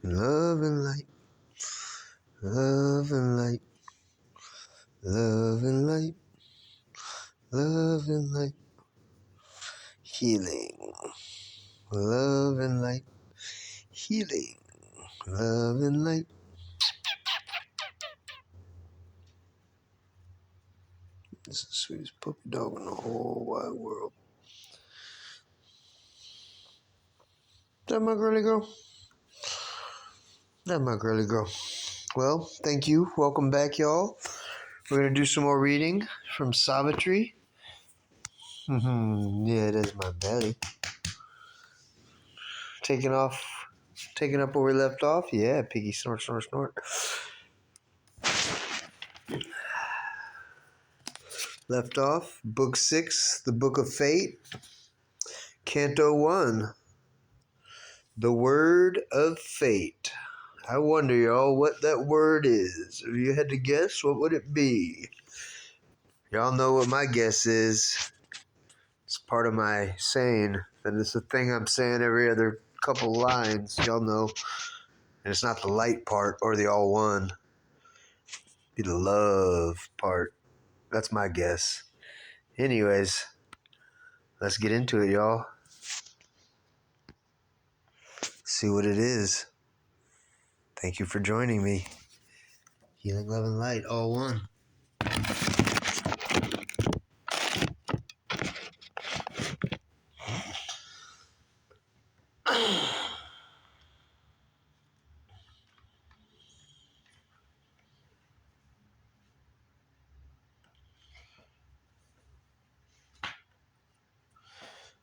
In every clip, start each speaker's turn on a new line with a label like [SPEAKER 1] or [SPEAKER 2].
[SPEAKER 1] Love and light, love and light, love and light, love and light, healing, love and light, healing, love and light. This is the sweetest puppy dog in the whole wide world. That my girly girl? That my girly girl. Well, thank you. Welcome back, y'all. We're going to do some more reading from SAVITRI. Yeah, it is my belly. Taking up where we left off. Yeah, piggy snort, snort, snort. Left off, Book 6, The Book of Fate, Canto 1, The Word of Fate. I wonder, y'all, what that word is. If you had to guess, what would it be? Y'all know what my guess is. It's part of my saying, and it's a thing I'm saying every other couple lines. Y'all know. And it's not the light part or the all one. Be the love part. That's my guess. Anyways, let's get into it, y'all. See what it is. Thank you for joining me. Healing, love, and light, all one.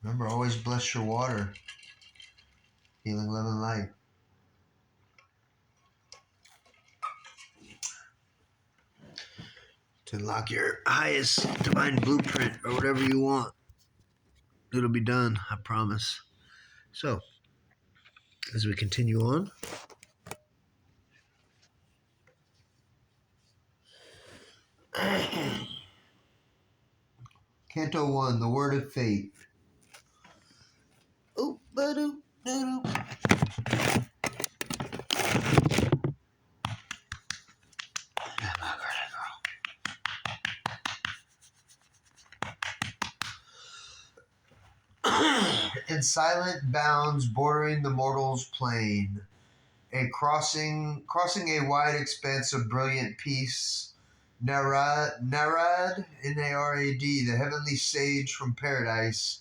[SPEAKER 1] Remember, always bless your water. Healing, love, and light. To unlock your highest divine blueprint or whatever you want. It'll be done, I promise. So, as we continue on. Canto 1, The Word of Fate. Oop, ba-doop, da-doop. In silent bounds bordering the mortal's plain, crossing a wide expanse of brilliant peace, Narad, N-A-R-A-D, the heavenly sage from paradise,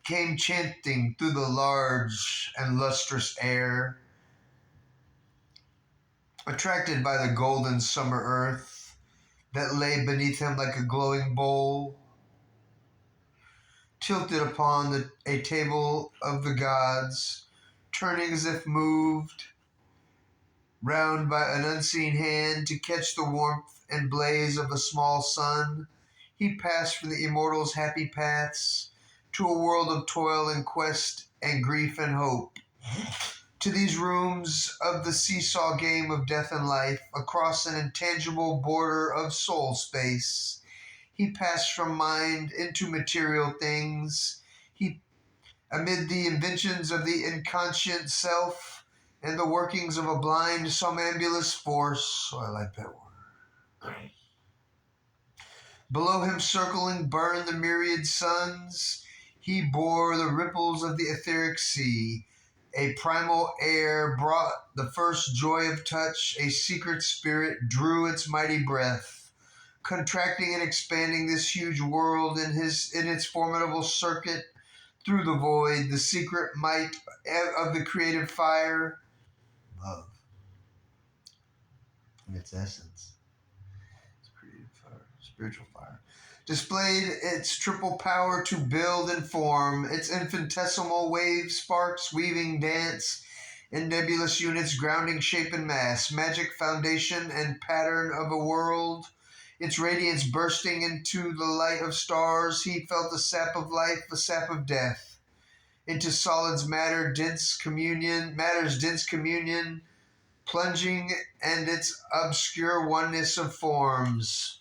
[SPEAKER 1] came chanting through the large and lustrous air, attracted by the golden summer earth that lay beneath him like a glowing bowl, tilted upon a table of the gods, turning as if moved round by an unseen hand to catch the warmth and blaze of a small sun. He passed from the immortal's happy paths to a world of toil and quest and grief and hope, to these rooms of the seesaw game of death and life, across an intangible border of soul space. He passed from mind into material things. He, amid the inventions of the inconscient self and the workings of a blind somnambulous force. Oh, I like that word. Below him circling burned the myriad suns. He bore the ripples of the etheric sea. A primal air brought the first joy of touch. A secret spirit drew its mighty breath, contracting and expanding this huge world in its formidable circuit through the void. The secret might of the creative fire, love, in its essence. It's creative fire, spiritual fire. Displayed its triple power to build and form, its infinitesimal wave sparks weaving dance in nebulous units, grounding shape and mass, magic foundation and pattern of a world. Its radiance bursting into the light of stars, he felt the sap of life, the sap of death. Into solids matter's dense communion, plunging and its obscure oneness of forms.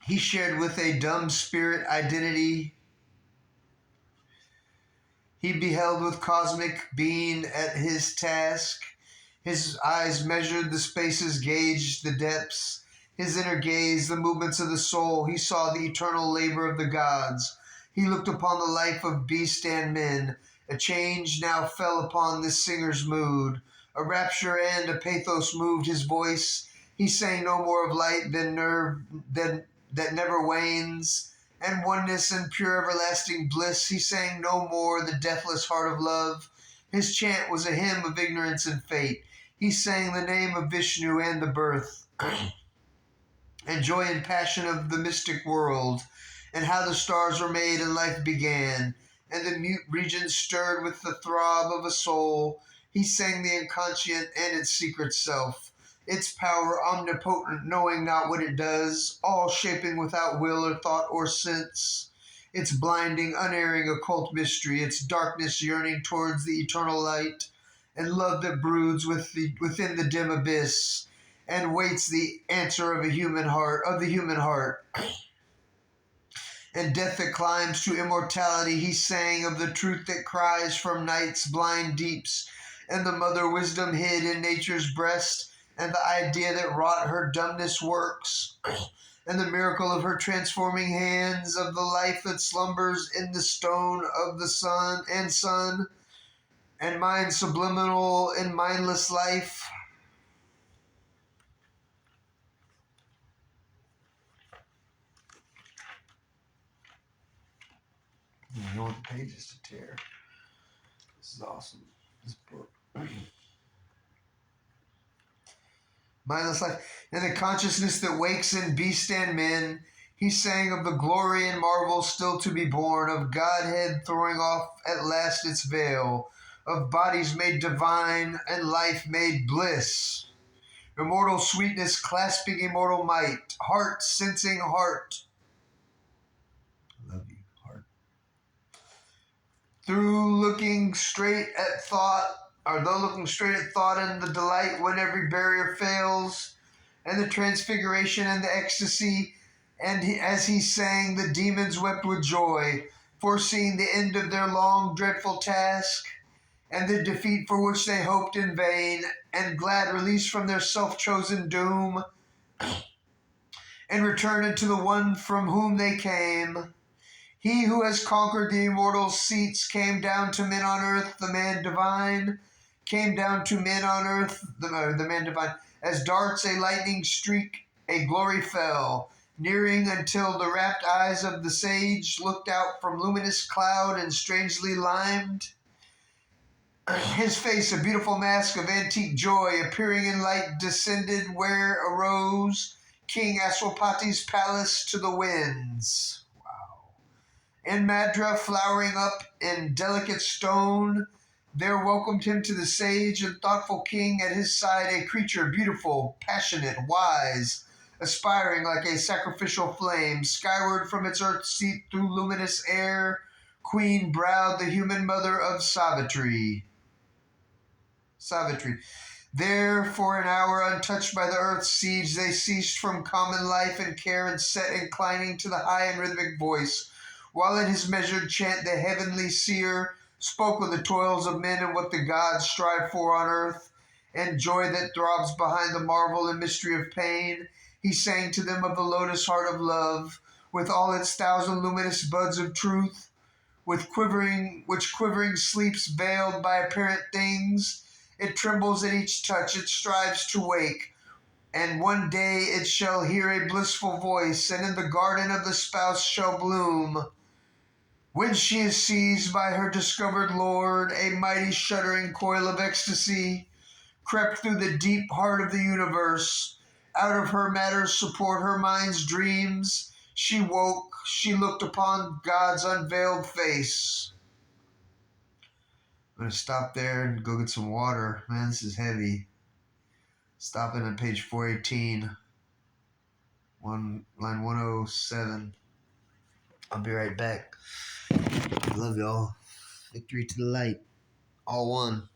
[SPEAKER 1] He shared with a dumb spirit identity, He beheld with cosmic being at his task. His eyes measured the spaces, gauged the depths. His inner gaze, the movements of the soul. He saw the eternal labor of the gods. He looked upon the life of beast and men. A change now fell upon this singer's mood. A rapture and a pathos moved his voice. He sang no more of light that never wanes, and oneness and pure everlasting bliss. He sang no more the deathless heart of love. His chant was a hymn of ignorance and fate. He sang the name of Vishnu and the birth and joy and passion of the mystic world, and how the stars were made and life began, and the mute regions stirred with the throb of a soul. He sang the inconscient and its secret self, its power omnipotent, knowing not what it does, all shaping without will or thought or sense, its blinding, unerring occult mystery, its darkness yearning towards the eternal light, and love that broods within the dim abyss, and waits the answer of the human heart, and death that climbs to immortality. He sang of the truth that cries from night's blind deeps, and the mother wisdom hid in nature's breast, and the idea that wrought her dumbness works, and the miracle of her transforming hands, of the life that slumbers in the stone of the sun, and mind subliminal in mindless life. I know what the pages to tear. This is awesome. This book. Mindless life. And the consciousness that wakes in beast and men. He sang of the glory and marvel still to be born, of Godhead throwing off at last its veil, of bodies made divine and life made bliss. Immortal sweetness clasping immortal might, heart sensing heart. I love you, heart. Though looking straight at thought and the delight when every barrier fails, and the transfiguration and the ecstasy, and as he sang, the demons wept with joy, foreseeing the end of their long, dreadful task, and the defeat for which they hoped in vain, and glad release from their self-chosen doom, and return into the one from whom they came. He who has conquered the immortal seats came down to men on earth, the man divine, came down to men on earth, the man divine. As darts a lightning streak, a glory fell, nearing until the rapt eyes of the sage looked out from luminous cloud and strangely limed. His face, a beautiful mask of antique joy, appearing in light, descended where arose King Aswapati's palace to the winds. And Madra, flowering up in delicate stone, there welcomed him to the sage and thoughtful king. At his side a creature beautiful, passionate, wise, aspiring like a sacrificial flame, skyward from its earth seat through luminous air, queen-browed, the human mother of Savitri. There, for an hour, untouched by the earth's siege, they ceased from common life and care and set inclining to the high and rhythmic voice, while in his measured chant the heavenly seer spoke of the toils of men and what the gods strive for on earth, and joy that throbs behind the marvel and mystery of pain. He sang to them of the lotus heart of love, with all its thousand luminous buds of truth, which quivering sleeps veiled by apparent things. It trembles at each touch, it strives to wake, and one day it shall hear a blissful voice, and in the garden of the spouse shall bloom. When she is seized by her discovered lord, a mighty shuddering coil of ecstasy crept through the deep heart of the universe. Out of her matter's support, her mind's dreams, she woke, she looked upon God's unveiled face. I'm going to stop there and go get some water. Man, this is heavy. Stopping on page 418, line 107. I'll be right back. Love y'all. Victory to the light. All one.